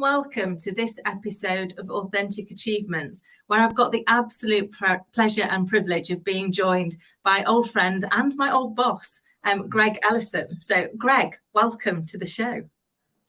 welcome to this episode of Authentic Achievements, where I've got the absolute pleasure and privilege of being joined by old friend and my old boss, Greg Ellison. So, Greg, welcome to the show.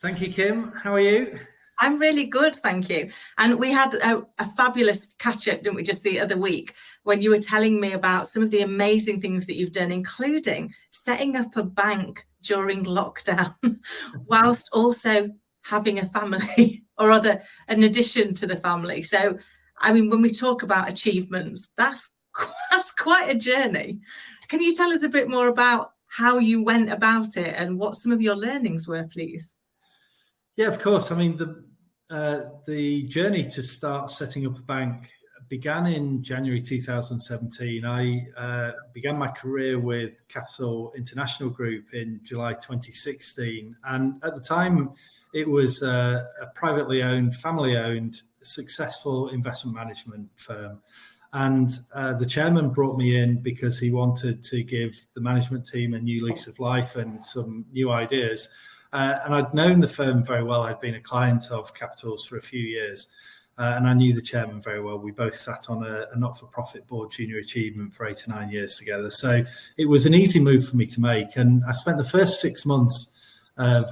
Thank you, Kim. How are you? I'm really good, thank you. And we had a fabulous catch-up, didn't we, just the other week, when you were telling me about some of the amazing things that you've done, including setting up a bank during lockdown, whilst also having a family, or rather an addition to the family. So, I mean, when we talk about achievements, that's quite a journey. Can you tell us a bit more about how you went about it and what some of your learnings were, please? Yeah, of course. I mean, the journey to start setting up a bank began in January 2017. I began my career with Capital International Group in July 2016. And at the time, it was a privately owned, family-owned, successful investment management firm. And the chairman brought me in because he wanted to give the management team a new lease of life and some new ideas. And I'd known the firm very well. I'd been a client of Capital's for a few years, and I knew the chairman very well. We both sat on a not-for-profit board, Junior Achievement, for 8 or 9 years together. So it was an easy move for me to make. And I spent the first 6 months of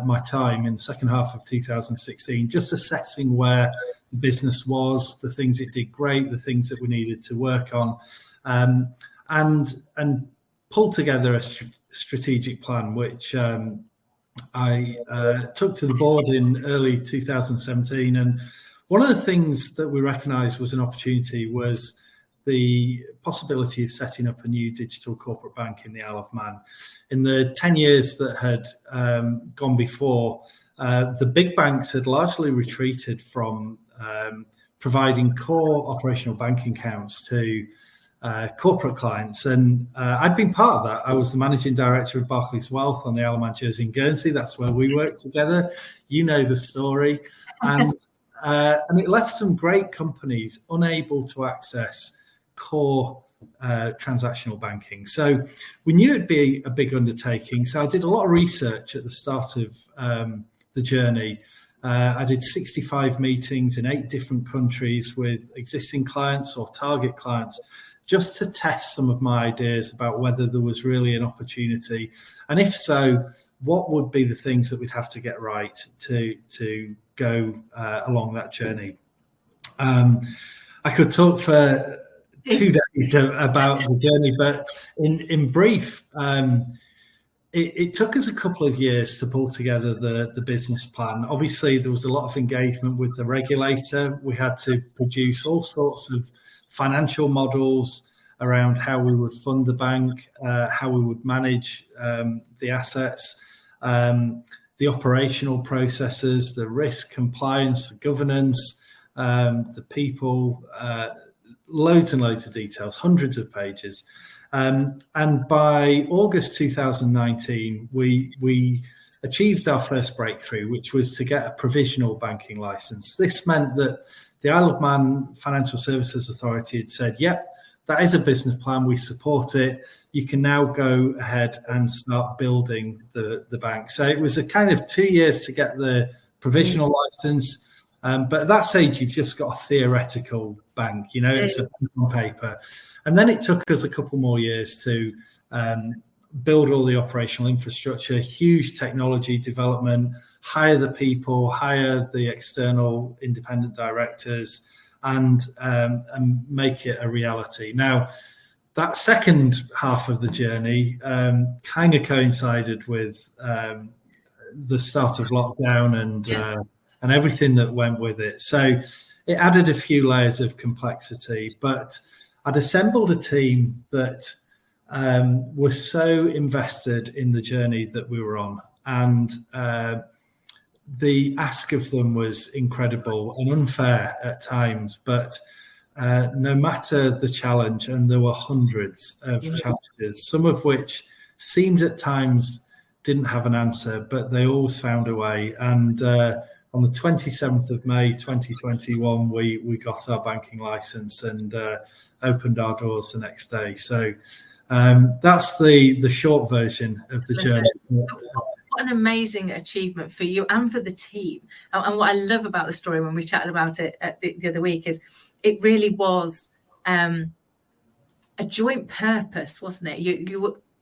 my time in the second half of 2016 just assessing where the business was, the things it did great, the things that we needed to work on, and pull together a strategic plan, which I took to the board in early 2017. And one of the things that we recognised was an opportunity was the possibility of setting up a new digital corporate bank in the Isle of Man. In the 10 years that had gone before, the big banks had largely retreated from providing core operational banking accounts to corporate clients. And I'd been part of that. I was the managing director of Barclays Wealth on the Isle of Man, Jersey and Guernsey. That's where we worked together. You know the story. And it left some great companies unable to access core transactional banking. So we knew it'd be a big undertaking. So I did a lot of research at the start of the journey. I did 65 meetings in 8 different countries with existing clients or target clients, just to test some of my ideas about whether there was really an opportunity. And if so, what would be the things that we'd have to get right to go along that journey. I could talk for 2 days about the journey, but in brief, it took us a couple of years to pull together the business plan. Obviously, there was a lot of engagement with the regulator. We had to produce all sorts of financial models around how we would fund the bank, how we would manage the assets, the operational processes, the risk, compliance, the governance, the people, loads and loads of details, hundreds of pages. And by August 2019, we achieved our first breakthrough, which was to get a provisional banking license. This meant that the Isle of Man Financial Services Authority had said, yep, that is a business plan, we support it. You can now go ahead and start building the bank. So it was a kind of 2 years to get the provisional license. But at that stage, you've just got a theoretical bank, it's a pen on paper. And then it took us a couple more years to build all the operational infrastructure, huge technology development, hire the people, hire the external independent directors, and make it a reality. Now, that second half of the journey kind of coincided with the start of lockdown and everything that went with it. So it added a few layers of complexity, but I'd assembled a team that were so invested in the journey that we were on. And the ask of them was incredible and unfair at times, but no matter the challenge, and there were hundreds of challenges, some of which seemed at times didn't have an answer, but they always found a way. And on the 27th of May 2021, we got our banking license and opened our doors the next day. So that's the short version of the journey. what an amazing achievement for you and for the team. And what I love about the story when we chatted about it the other week is it really was a joint purpose, wasn't it?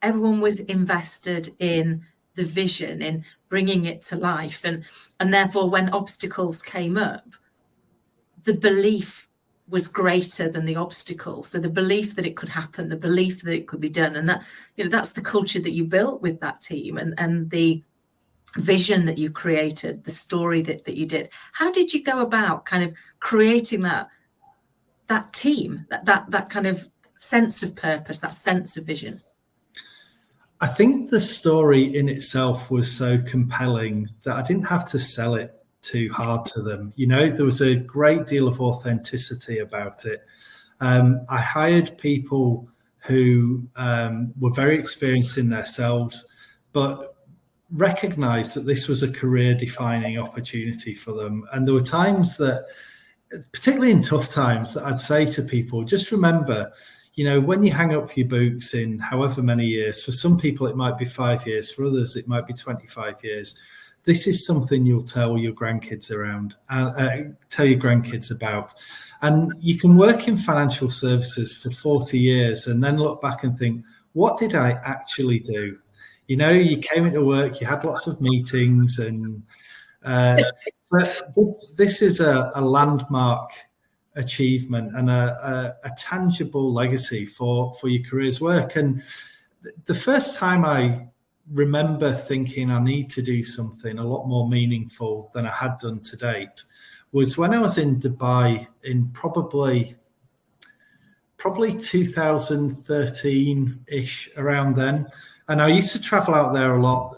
Everyone was invested in the vision, in bringing it to life, and therefore when obstacles came up, the belief was greater than the obstacle. So the belief that it could happen, the belief that it could be done, and that, you know, that's the culture that you built with that team, and the vision that you created, the story that you did. How did you go about kind of creating that team, that kind of sense of purpose, that sense of vision? I think the story in itself was so compelling that I didn't have to sell it too hard to them. You know, there was a great deal of authenticity about it. I hired people who were very experienced in themselves, but recognized that this was a career-defining opportunity for them. And there were times that, particularly in tough times, that I'd say to people, just remember, you know, when you hang up your boots in however many years, for some people it might be 5 years, for others it might be 25 years. This is something you'll tell your grandkids about. And you can work in financial services for 40 years and then look back and think, what did I actually do? You know, you came into work, you had lots of meetings, and but this is a landmark achievement and a tangible legacy for your career's work. And the first time I remember thinking I need to do something a lot more meaningful than I had done to date was when I was in Dubai in probably 2013-ish, around then. And I used to travel out there a lot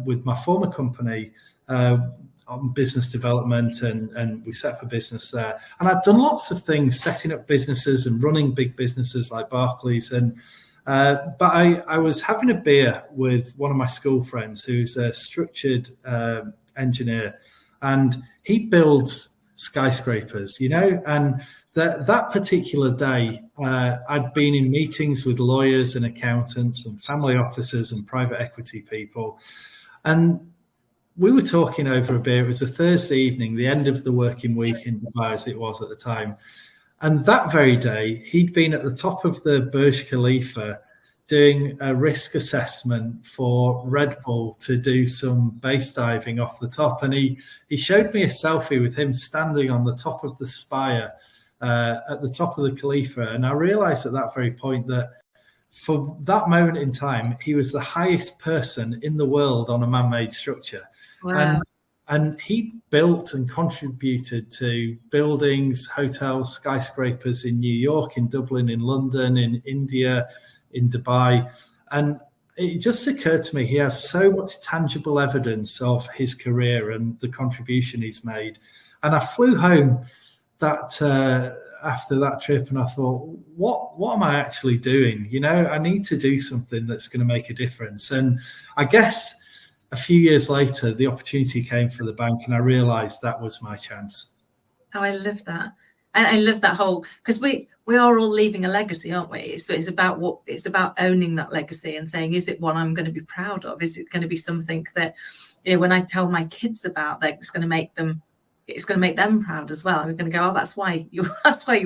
with my former company on business development, and we set up a business there. And I'd done lots of things, setting up businesses and running big businesses like Barclays. And but I was having a beer with one of my school friends who's a structured engineer, and he builds skyscrapers, you know. And that particular day, I'd been in meetings with lawyers and accountants and family officers and private equity people. And we were talking over a beer. It was a Thursday evening, the end of the working week in Dubai, as it was at the time. And that very day, he'd been at the top of the Burj Khalifa doing a risk assessment for Red Bull to do some base diving off the top. And he showed me a selfie with him standing on the top of the spire at the top of the Khalifa. And I realized at that very point that for that moment in time, he was the highest person in the world on a man-made structure. Wow. And he built and contributed to buildings, hotels, skyscrapers in New York, in Dublin, in London, in India, in Dubai. And it just occurred to me, he has so much tangible evidence of his career and the contribution he's made. And I flew home that after that trip, and I thought, what am I actually doing? You know, I need to do something that's going to make a difference. And I guess a few years later, the opportunity came for the bank, and I realized that was my chance. Oh, I love that. And I love that whole, because we are all leaving a legacy, aren't we? So it's about owning that legacy and saying, is it one I'm going to be proud of? Is it going to be something that, you know, when I tell my kids about that, it's going to make them proud as well. They're going to go, oh, that's why you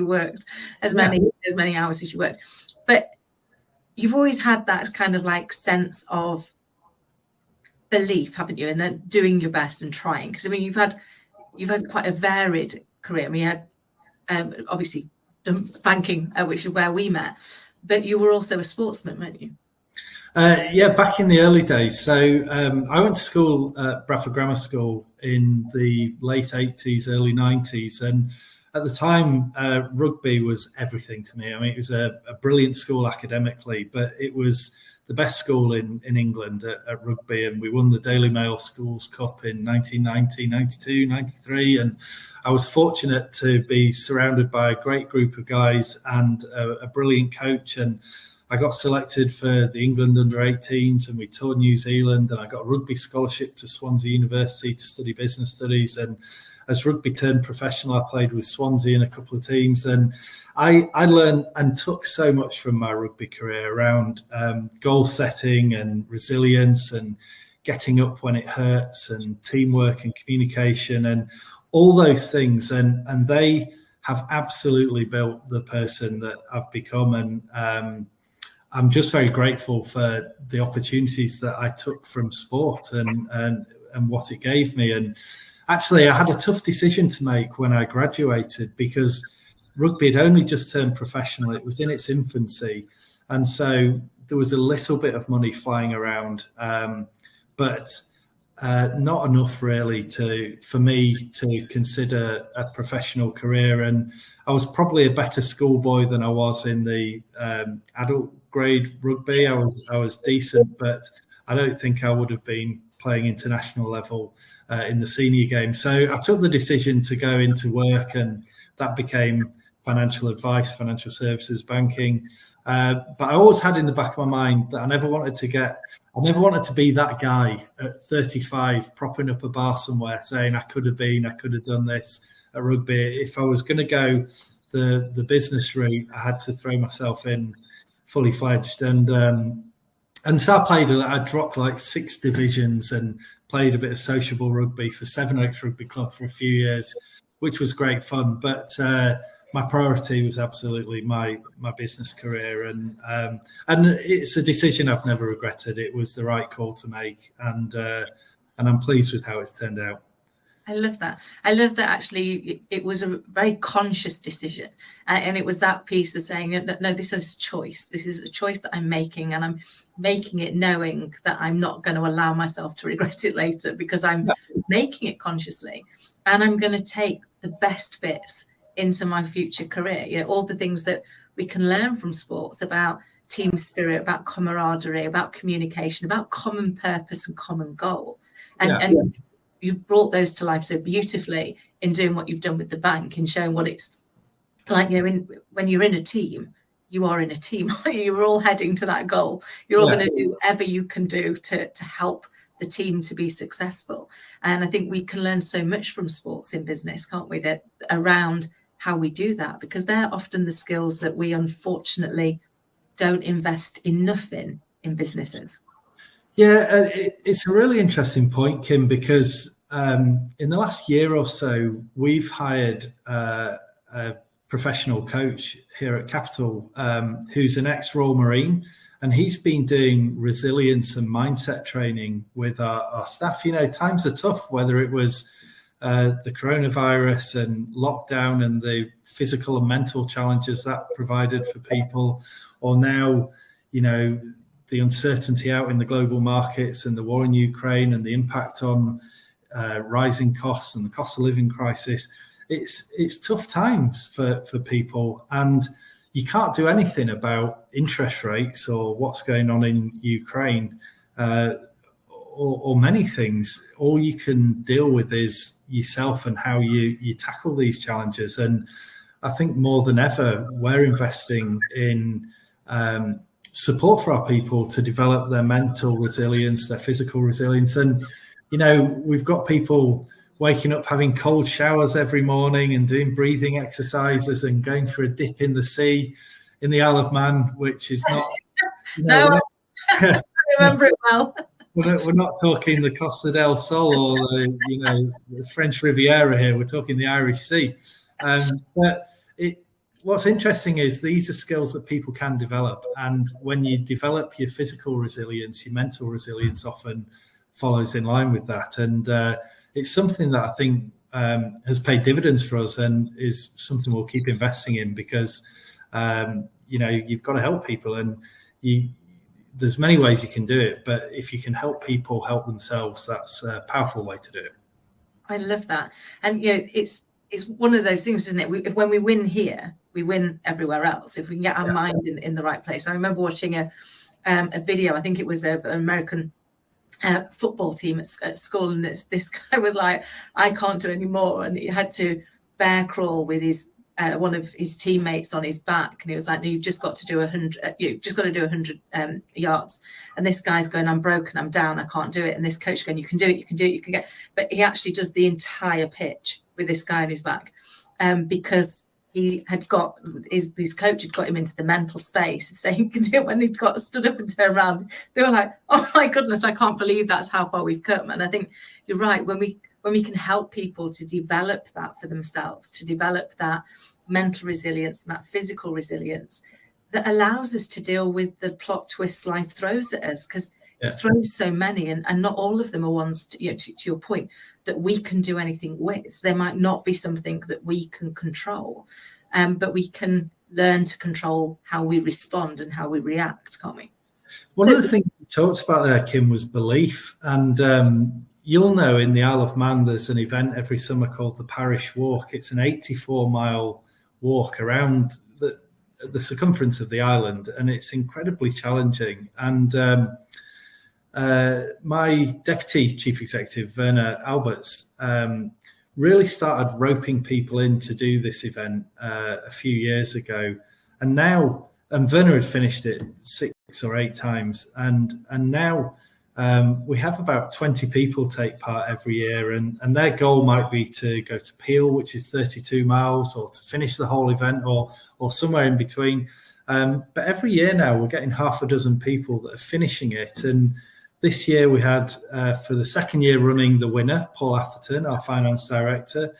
worked as many hours as you worked. But you've always had that kind of like sense of belief, haven't you? And then doing your best and trying. Because I mean, you've had quite a varied career. I mean, you had obviously done banking, which is where we met, but you were also a sportsman, weren't you? Yeah, back in the early days. So I went to school at Bradford Grammar School in the late 80s, early 90s. And at the time, rugby was everything to me. I mean, it was a brilliant school academically, but it was the best school in England at rugby. And we won the Daily Mail Schools Cup in 1990, 92, 93. And I was fortunate to be surrounded by a great group of guys and a brilliant coach. And I got selected for the England under-18s, and we toured New Zealand, and I got a rugby scholarship to Swansea University to study business studies. And as rugby turned professional, I played with Swansea in a couple of teams, and I learned and took so much from my rugby career around goal setting and resilience and getting up when it hurts, and teamwork and communication and all those things. And they have absolutely built the person that I've become. And I'm just very grateful for the opportunities that I took from sport and what it gave me. And actually, I had a tough decision to make when I graduated, because rugby had only just turned professional. It was in its infancy. And so there was a little bit of money flying around, but not enough really for me to consider a professional career. And I was probably a better schoolboy than I was in the adult grade rugby. I was decent, but I don't think I would have been playing international level in the senior game. So I took the decision to go into work, and that became financial advice, financial services, banking. But I always had in the back of my mind that I never wanted to be that guy at 35 propping up a bar somewhere saying I could have done this at rugby. If I was going to go the business route, I had to throw myself in fully fledged. And so I dropped like 6 divisions and played a bit of sociable rugby for Seven Oaks Rugby Club for a few years, which was great fun. But my priority was absolutely my business career, and it's a decision I've never regretted. It was the right call to make, and I'm pleased with how it's turned out. I love that. I love that actually it was a very conscious decision. And it was that piece of saying, no, this is a choice. This is a choice that I'm making, and I'm making it knowing that I'm not going to allow myself to regret it later, because I'm making it consciously, and I'm going to take the best bits into my future career. You know, all the things that we can learn from sports about team spirit, about camaraderie, about communication, about common purpose and common goal. And you've brought those to life so beautifully in doing what you've done with the bank, and showing what it's like. You know, when you're in a team, you are in a team. You're all heading to that goal. You're all going to do whatever you can do to help the team to be successful. And I think we can learn so much from sports in business, can't we? That around how we do that, because they're often the skills that we unfortunately don't invest enough in businesses. Yeah, it's a really interesting point, Kim, because in the last year or so, we've hired a professional coach here at Capital who's an ex-Royal Marine, and he's been doing resilience and mindset training with our staff. You know, times are tough, whether it was the coronavirus and lockdown and the physical and mental challenges that provided for people, or now, you know, the uncertainty out in the global markets and the war in Ukraine and the impact on rising costs and the cost of living crisis. It's tough times for people, and you can't do anything about interest rates or what's going on in Ukraine or many things. All you can deal with is yourself and how you tackle these challenges. And I think more than ever, we're investing in support for our people to develop their mental resilience, their physical resilience. And, you know, we've got people waking up, having cold showers every morning and doing breathing exercises and going for a dip in the sea in the Isle of Man, which is not... I remember it well. We're not talking the Costa del Sol or the French Riviera here. We're talking the Irish Sea. But what's interesting is these are skills that people can develop. And when you develop your physical resilience, your mental resilience often follows in line with that. And it's something that I think has paid dividends for us, and is something we'll keep investing in, because, you've got to help people, and there's many ways you can do it. But if you can help people help themselves, that's a powerful way to do it. I love that. And, it's one of those things, isn't it? When we win here, we win everywhere else. If we can get our mind in the right place. I remember watching a video, I think it was of an American football team at school, and this guy was like, I can't do any more, and he had to bear crawl with his one of his teammates on his back, and he was like, no, you've just got to do 100 you've just got to do 100 yards. And this guy's going, I'm broken, I'm down, I can't do it. And this coach going, you can do it, you can do it, you can get. But he actually does the entire pitch with this guy on his back, because he had got his coach had got him into the mental space of saying he can do it. When he'd got stood up and turned around, they were like, oh my goodness, I can't believe that's how far we've come. And I think you're right, when we can help people to develop that for themselves, to develop that mental resilience and that physical resilience that allows us to deal with the plot twists life throws at us, because it throws so many, and not all of them are ones, to your point, that we can do anything with. There might not be something that we can control, but we can learn to control how we respond and how we react, can't we? One of the things you talked about there, Kim, was belief. And you'll know in the Isle of Man, there's an event every summer called the Parish Walk. It's an 84-mile walk around the circumference of the island, and it's incredibly challenging. And my deputy chief executive, Werner Alberts, really started roping people in to do this event a few years ago. And now, Werner had finished it 6 or 8 times, and now we have about 20 people take part every year, and their goal might be to go to Peel, which is 32 miles, or to finish the whole event, or somewhere in between. But every year now, we're getting half a dozen people that are finishing it. And this year we had, for the second year running, the winner, Paul Atherton, our finance director.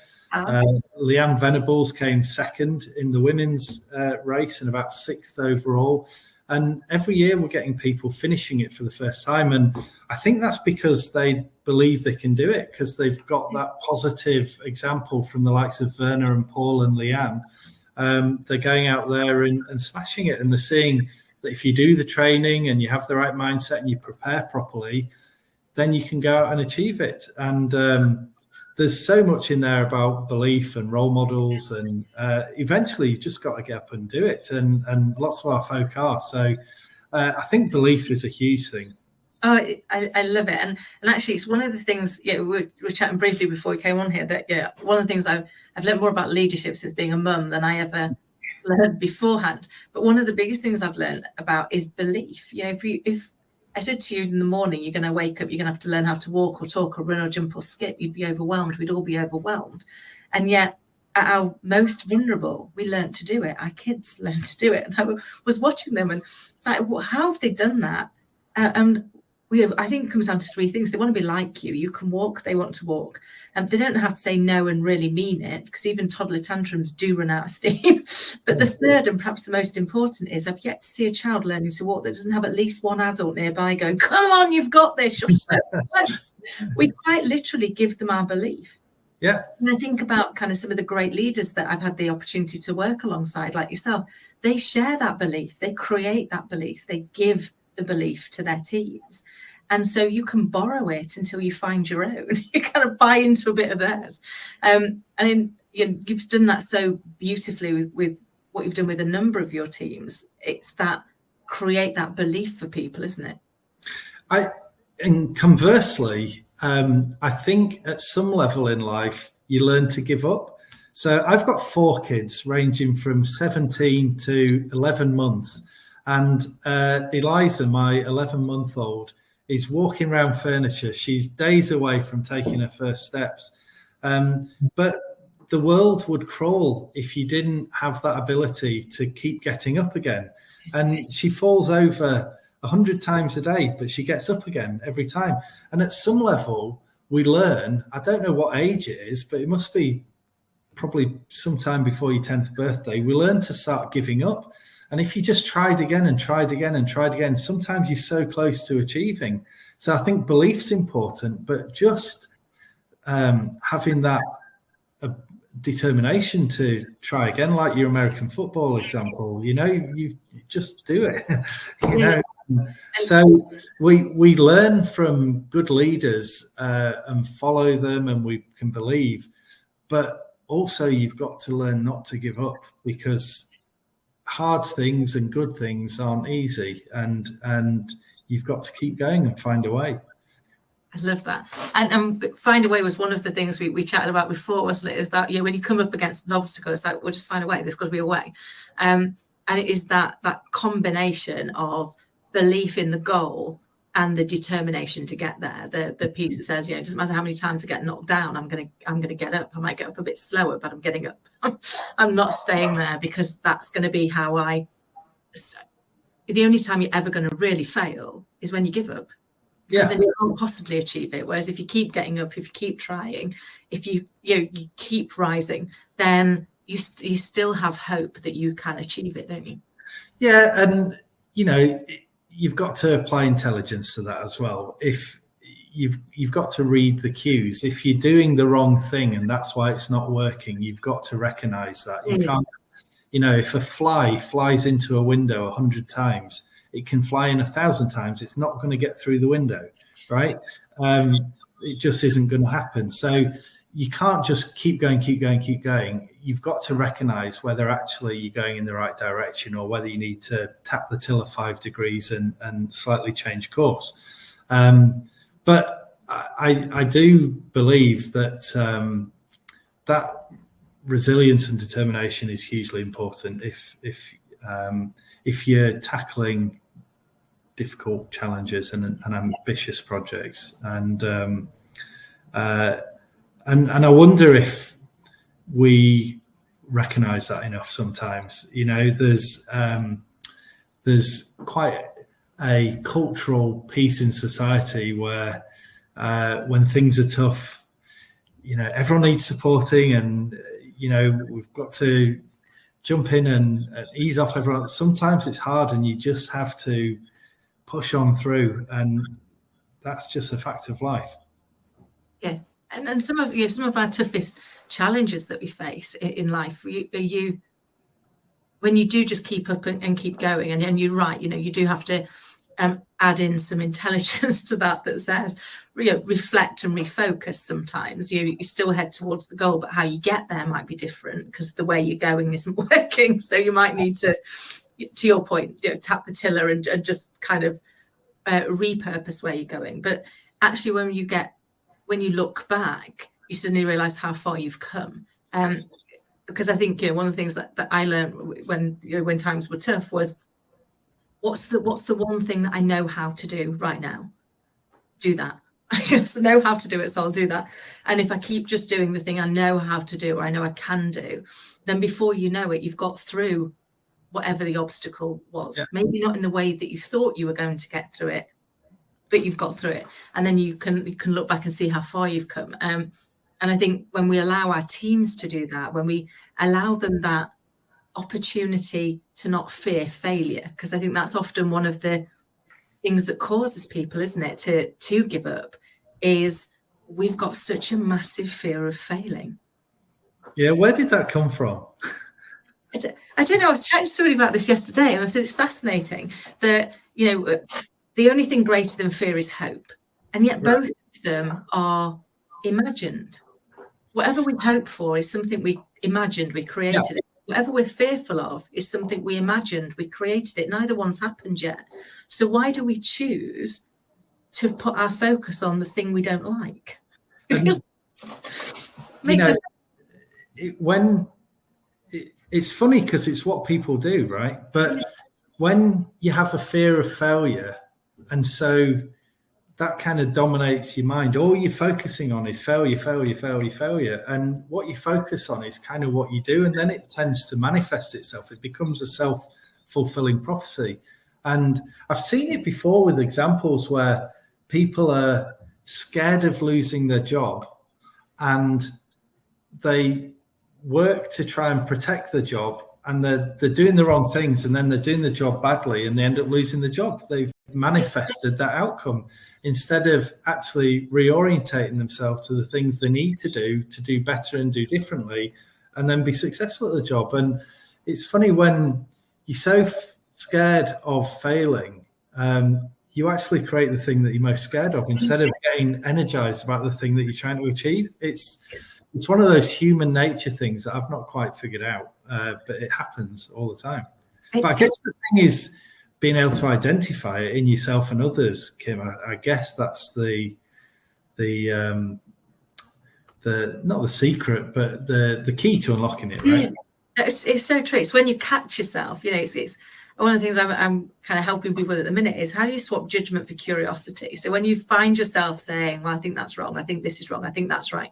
Leanne Venables came second in the women's race and about 6th overall. And every year we're getting people finishing it for the first time. And I think that's because they believe they can do it, because they've got that positive example from the likes of Werner and Paul and Leanne. They're going out there and smashing it. And they're seeing that if you do the training and you have the right mindset and you prepare properly, then you can go out and achieve it. And there's so much in there about belief and role models, and eventually you just got to get up and do it. And lots of our folk are. So I think belief is a huge thing. Oh, I love it. And actually, it's one of the things, we were chatting briefly before we came on here, that one of the things I've learned more about leadership since being a mum than I ever learned beforehand. But one of the biggest things I've learned about is belief. If I said to you in the morning, you're going to wake up, you're going to have to learn how to walk or talk or run or jump or skip, you'd be overwhelmed. We'd all be overwhelmed. And yet, at our most vulnerable, we learned to do it. Our kids learned to do it. And I was watching them, and it's like, well, how have they done that? And I think it comes down to 3 things. They want to be like you. You can walk, they want to walk. And they don't know how to say no and really mean it, because even toddler tantrums do run out of steam. But the third, and perhaps the most important, is I've yet to see a child learning to walk that doesn't have at least one adult nearby going, come on, you've got this, you're so close. We quite literally give them our belief. Yeah. And I think about kind of some of the great leaders that I've had the opportunity to work alongside, like yourself. They share that belief. They create that belief. They give the belief to their teams. And so you can borrow it until you find your own. You kind of buy into a bit of theirs. And you've done that so beautifully with what you've done with a number of your teams. It's that create that belief for people, isn't it? And conversely, I think at some level in life, you learn to give up. So I've got 4 kids ranging from 17 to 11 months. And Eliza, my 11-month-old, is walking around furniture. She's days away from taking her first steps. But the world would crawl if you didn't have that ability to keep getting up again. And she falls over 100 times a day, but she gets up again every time. And at some level, we learn, I don't know what age it is, but it must be probably sometime before your 10th birthday, we learn to start giving up. And if you just tried again and tried again and tried again, sometimes you're so close to achieving. So I think belief's important, but just having that determination to try again, like your American football example, you just do it. So we learn from good leaders and follow them, and we can believe, but also you've got to learn not to give up, because hard things and good things aren't easy, and you've got to keep going and find a way. I love that. And find a way was one of the things we chatted about before, wasn't it? Is that when you come up against an obstacle, it's like, we'll just find a way. There's got to be a way. And it is that combination of belief in the goal and the determination to get there. The piece that says, it doesn't matter how many times I get knocked down, I'm gonna get up. I might get up a bit slower, but I'm getting up. I'm not staying there, because that's going to be how the only time you're ever going to really fail is when you give up. Because then you can't possibly achieve it. Whereas if you keep getting up, if you keep trying, if you keep rising, then you still have hope that you can achieve it, don't you? Yeah, and you've got to apply intelligence to that as well. If you've got to read the cues. If you're doing the wrong thing and that's why it's not working, you've got to recognize that. You can't, if a fly flies into a window 100 times, it can fly in 1,000 times. It's not going to get through the window, right? It just isn't going to happen. So you can't just keep going. You've got to recognize whether actually you're going in the right direction or whether you need to tap the tiller 5 degrees and slightly change course. But I do believe that that resilience and determination is hugely important if you're tackling difficult challenges and ambitious projects. And I wonder if we recognize that enough sometimes. There's quite a cultural piece in society where when things are tough, everyone needs supporting, and we've got to jump in and ease off everyone. Sometimes it's hard and you just have to push on through, and that's just a fact of life. Yeah. And some of our toughest challenges that we face in life, when you do just keep up and keep going, and you're right, you do have to add in some intelligence to that says, reflect and refocus. Sometimes you still head towards the goal, but how you get there might be different because the way you're going isn't working. So you might need to your point, tap the tiller and just kind of repurpose where you're going. But actually, when you look back, you suddenly realize how far you've come. Because I think one of the things that I learned when times were tough was, what's the one thing that I know how to do right now? Do that. I just know how to do it, so I'll do that. And if I keep just doing the thing I know how to do, or I know I can do, then before you know it, you've got through whatever the obstacle was. Yeah. Maybe not in the way that you thought you were going to get through it, but you've got through it. And then you can look back and see how far you've come. And I think when we allow our teams to do that, when we allow them that opportunity to not fear failure, because I think that's often one of the things that causes people, isn't it, to give up, is we've got such a massive fear of failing. Yeah, where did that come from? I don't know. I was chatting to somebody about this yesterday, and I said it's fascinating that the only thing greater than fear is hope, and yet both of them are imagined. Whatever we hope for is something we imagined, we created it. Whatever we're fearful of is something we imagined, we created it. Neither one's happened yet. So why do we choose to put our focus on the thing we don't like? It's funny because it's what people do, right? But when you have a fear of failure, and so that kind of dominates your mind, all you're focusing on is failure. And what you focus on is kind of what you do. And then it tends to manifest itself. It becomes a self-fulfilling prophecy. And I've seen it before with examples where people are scared of losing their job and they work to try and protect the job, and they're doing the wrong things, and then they're doing the job badly and they end up losing the job. They've manifested that outcome instead of actually reorientating themselves to the things they need to do better and do differently, and then be successful at the job. And it's funny, when you're so scared of failing, you actually create the thing that you're most scared of instead of getting energized about the thing that you're trying to achieve. It's one of those human nature things that I've not quite figured out, but it happens all the time. But I guess the thing is being able to identify it in yourself and others, Kim. I guess that's the not the secret, but the key to unlocking it, right? It's so true. It's when you catch yourself, one of the things I'm kind of helping people with at the minute is, how do you swap judgment for curiosity? So when you find yourself saying, well, I think that's wrong, I think this is wrong, I think that's right,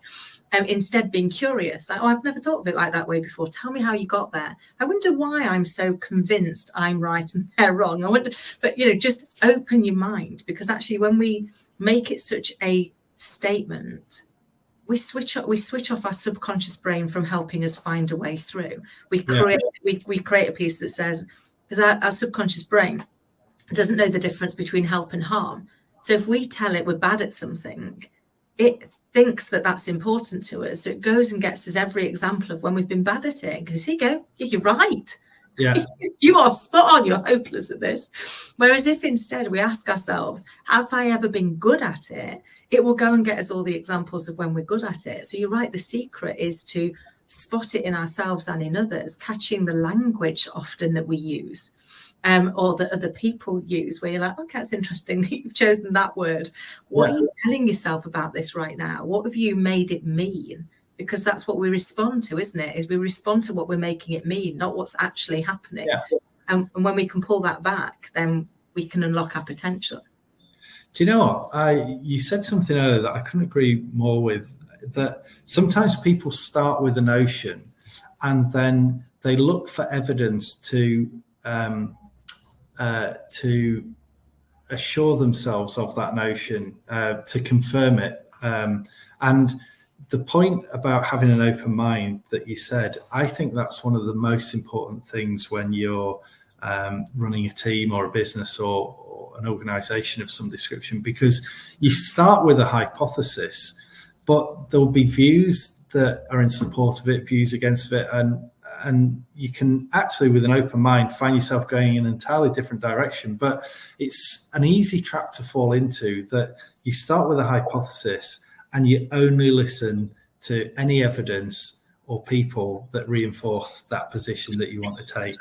instead being curious, like, oh, I've never thought of it like that way before. Tell me how you got there. I wonder why I'm so convinced I'm right and they're wrong. I wonder, but just open your mind, because actually when we make it such a statement, we switch off our subconscious brain from helping us find a way through. We create a piece that says, because our subconscious brain doesn't know the difference between help and harm. So if we tell it we're bad at something, it thinks that that's important to us. So it goes and gets us every example of when we've been bad at it and goes, here you go, you're right. Yeah. You are spot on, you're hopeless at this. Whereas if instead we ask ourselves, have I ever been good at it? It will go and get us all the examples of when we're good at it. So you're right, the secret is to spot it in ourselves and in others, catching the language often that we use, or that other people use, where you're like, okay, it's interesting that you've chosen that word. What are you telling yourself about this right now? What have you made it mean? Because that's what we respond to, isn't it? Is we respond to what we're making it mean, not what's actually happening. Yeah. And when we can pull that back, then we can unlock our potential. Do you know what? You said something earlier that I couldn't agree more with, that sometimes people start with a notion and then they look for evidence to assure themselves of that notion, to confirm it. And the point about having an open mind that you said, I think that's one of the most important things when you're running a team or a business or an organization of some description, because you start with a hypothesis, but there'll be views that are in support of it, views against it, and you can actually, with an open mind, find yourself going in an entirely different direction. But it's an easy trap to fall into, that you start with a hypothesis and you only listen to any evidence or people that reinforce that position that you want to take.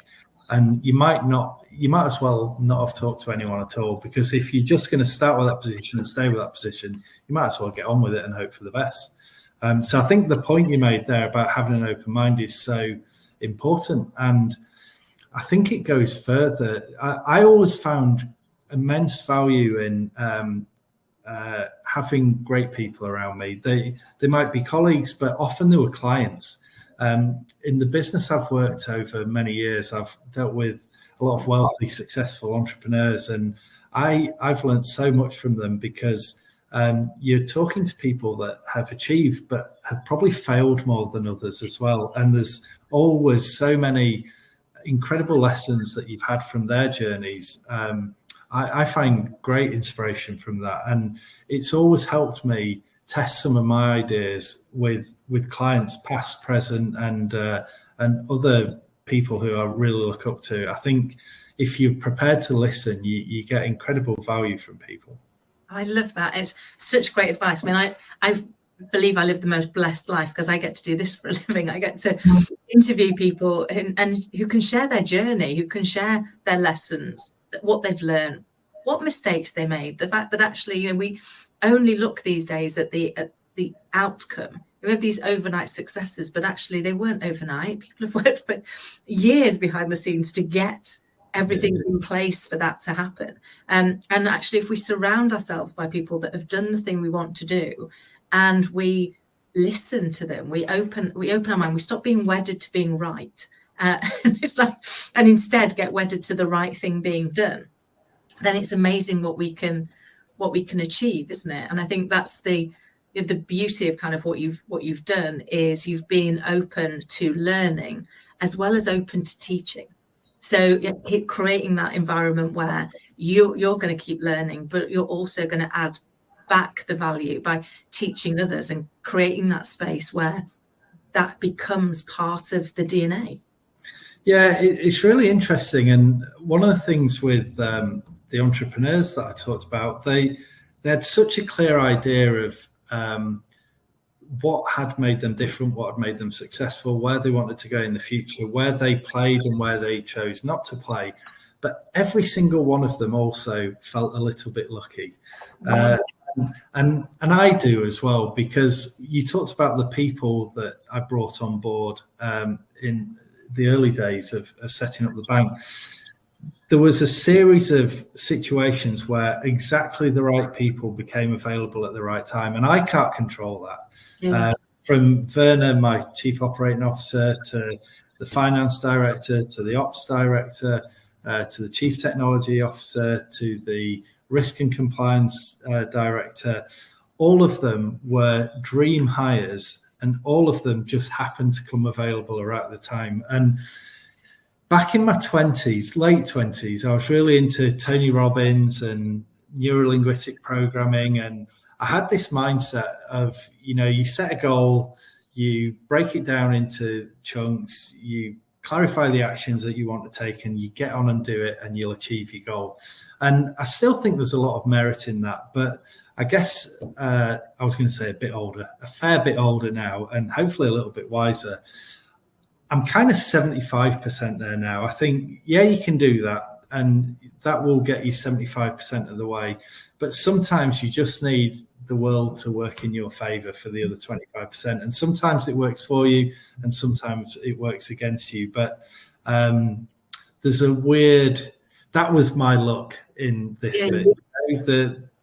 And you might as well not have talked to anyone at all, because if you're just going to start with that position and stay with that position, you might as well get on with it and hope for the best. So I think the point you made there about having an open mind is so important. And I think it goes further. I always found immense value in having great people around me. They might be colleagues, but often they were clients. In the business I've worked over many years, I've dealt with a lot of wealthy, successful entrepreneurs, and I've learned so much from them, because you're talking to people that have achieved but have probably failed more than others as well. And there's always so many incredible lessons that you've had from their journeys. I find great inspiration from that, and it's always helped me test some of my ideas with clients, past, present, and other people who I really look up to. I think if you're prepared to listen, you get incredible value from people. I love that. It's such great advice. I mean, I believe I live the most blessed life because I get to do this for a living. I get to interview people and who can share their journey, who can share their lessons, what they've learned, what mistakes they made. The fact that actually, we only look these days at the outcome. We have these overnight successes, but actually they weren't overnight. People have worked for years behind the scenes to get everything in place for that to happen. And actually, if we surround ourselves by people that have done the thing we want to do, and we listen to them, we open our mind, we stop being wedded to being right, and instead get wedded to the right thing being done, then it's amazing what we can achieve, isn't it? And I think that's the beauty of kind of what you've done, is you've been open to learning as well as open to teaching. So keep creating that environment where you're going to keep learning, but you're also going to add back the value by teaching others and creating that space where that becomes part of the DNA. Yeah, it's really interesting. And one of the things with the entrepreneurs that I talked about, they had such a clear idea of what had made them different, what had made them successful, where they wanted to go in the future, where they played and where they chose not to play. But every single one of them also felt a little bit lucky. And I do as well, because you talked about the people that I brought on board in the early days of setting up the bank. there was a series of situations where exactly the right people became available at the right time, and I can't control that. Yeah. From Werner, my chief operating officer, to the finance director, to the ops director, to the chief technology officer, to the risk and compliance director, all of them were dream hires, and all of them just happened to come available at the time. And back in my 20s, late 20s, I was really into Tony Robbins and neurolinguistic programming. And I had this mindset of, you set a goal, you break it down into chunks, you clarify the actions that you want to take, and you get on and do it, and you'll achieve your goal. And I still think there's a lot of merit in that. But I guess I was going to say a fair bit older now, and hopefully a little bit wiser. I'm kind of 75% there now. I think, yeah, you can do that, and that will get you 75% of the way. But sometimes you just need the world to work in your favor for the other 25%. And sometimes it works for you, and sometimes it works against you. But there's that was my luck in this bit.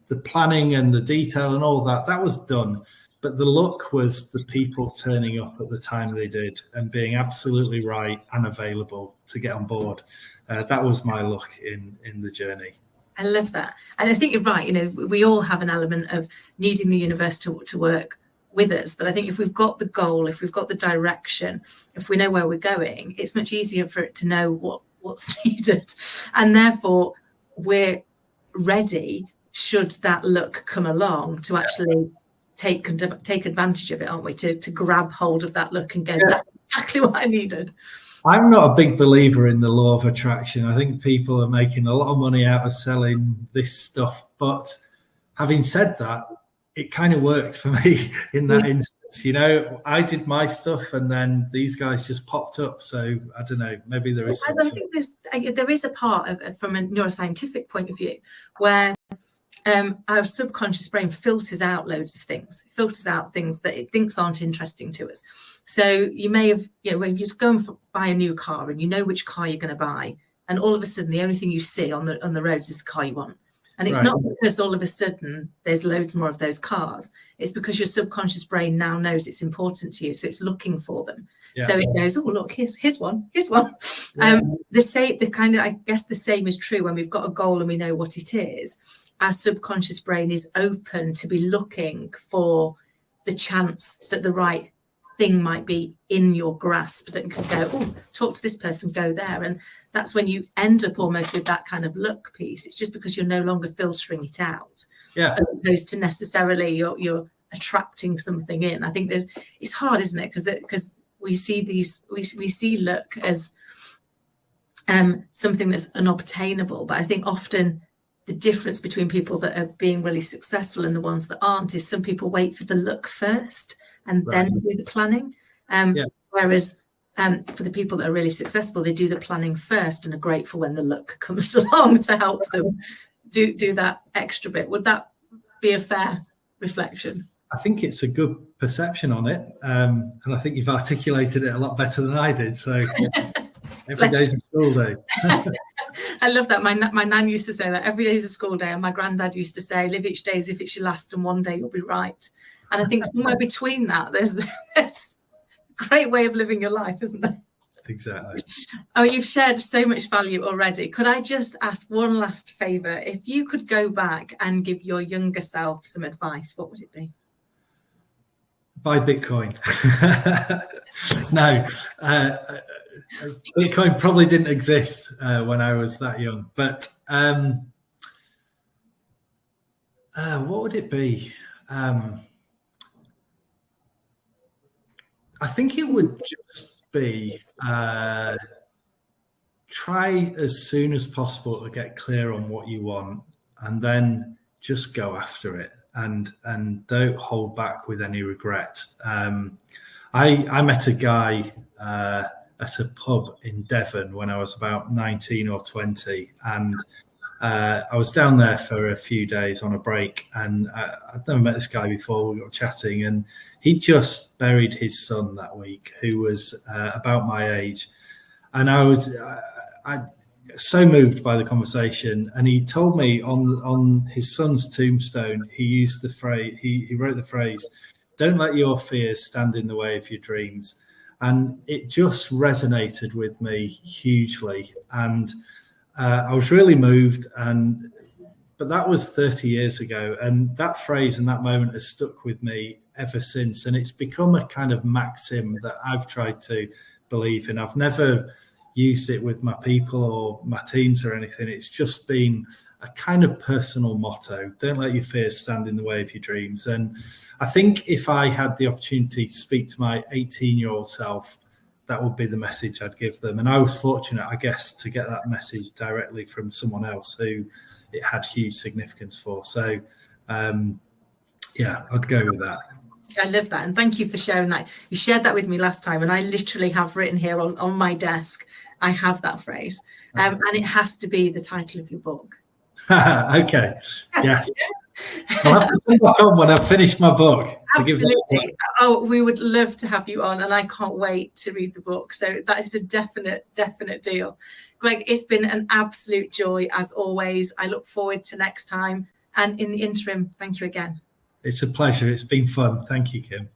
The planning and the detail and all that was done. But the luck was the people turning up at the time they did and being absolutely right and available to get on board. That was my luck in the journey. I love that. And I think you're right. We all have an element of needing the universe to work with us. But I think if we've got the goal, if we've got the direction, if we know where we're going, it's much easier for it to know what's needed. And therefore, we're ready should that luck come along to actually take advantage of it, aren't we? To grab hold of that luck and go, that's exactly what I needed. I'm not a big believer in the law of attraction. I think people are making a lot of money out of selling this stuff. But having said that, it kind of worked for me in that instance. I did my stuff and then these guys just popped up. So I don't know, maybe there is something. I think there is a part of from a neuroscientific point of view where our subconscious brain filters out loads of things. It filters out things that it thinks aren't interesting to us. So you may have, if you go and buy a new car and you know which car you're going to buy, and all of a sudden the only thing you see on the roads is the car you want. And it's not because all of a sudden there's loads more of those cars. It's because your subconscious brain now knows it's important to you, so it's looking for them. Yeah. So it goes, oh look, here's one. Yeah. I guess the same is true when we've got a goal and we know what it is. Our subconscious brain is open to be looking for the chance that the right thing might be in your grasp that can go, oh, talk to this person, go there. And that's when you end up almost with that kind of luck piece. It's just because you're no longer filtering it out, as opposed to necessarily you're attracting something in. I think it's hard, isn't it? Because we see we see luck as something that's unobtainable. But I think often the difference between people that are being really successful and the ones that aren't is some people wait for the luck first and then do the planning. Whereas for the people that are really successful, they do the planning first and are grateful when the luck comes along to help them do that extra bit. Would that be a fair reflection? I think it's a good perception on it. And I think you've articulated it a lot better than I did. So every day's a school day. I love that. My nan used to say that every day is a school day, and my granddad used to say, live each day as if it's your last and one day you'll be right. And I think somewhere between that, there's a great way of living your life, isn't there? Exactly. Oh, you've shared so much value already. Could I just ask one last favour? If you could go back and give your younger self some advice, what would it be? Buy Bitcoin. No. Bitcoin probably didn't exist when I was that young, but what would it be? I think it would just be try as soon as possible to get clear on what you want, and then just go after it, and don't hold back with any regret. I met a guy at a pub in Devon when I was about 19 or 20, and I was down there for a few days on a break, and I'd never met this guy before. We got chatting, and he just buried his son that week, who was about my age, and so moved by the conversation, and he told me on his son's tombstone, he used the phrase, he wrote the phrase, "Don't let your fears stand in the way of your dreams." And it just resonated with me hugely. And I was really moved. But that was 30 years ago. And that phrase and that moment has stuck with me ever since. And it's become a kind of maxim that I've tried to believe in. I've never used it with my people or my teams or anything. It's just been a kind of personal motto. Don't let your fears stand in the way of your dreams. And I think if I had the opportunity to speak to my 18-year-old self, that would be the message I'd give them. And I was fortunate, I guess, to get that message directly from someone else who it had huge significance for. So, yeah, I'd go with that. I love that. And thank you for sharing that. You shared that with me last time, and I literally have written here on my desk, I have that phrase. And it has to be the title of your book. Okay. Yes. I'll have to come back on when I've finished my book. Absolutely. Oh, we would love to have you on, and I can't wait to read the book. So that is a definite deal. Greg, it's been an absolute joy as always. I look forward to next time. And in the interim, thank you again. It's a pleasure. It's been fun. Thank you, Kim.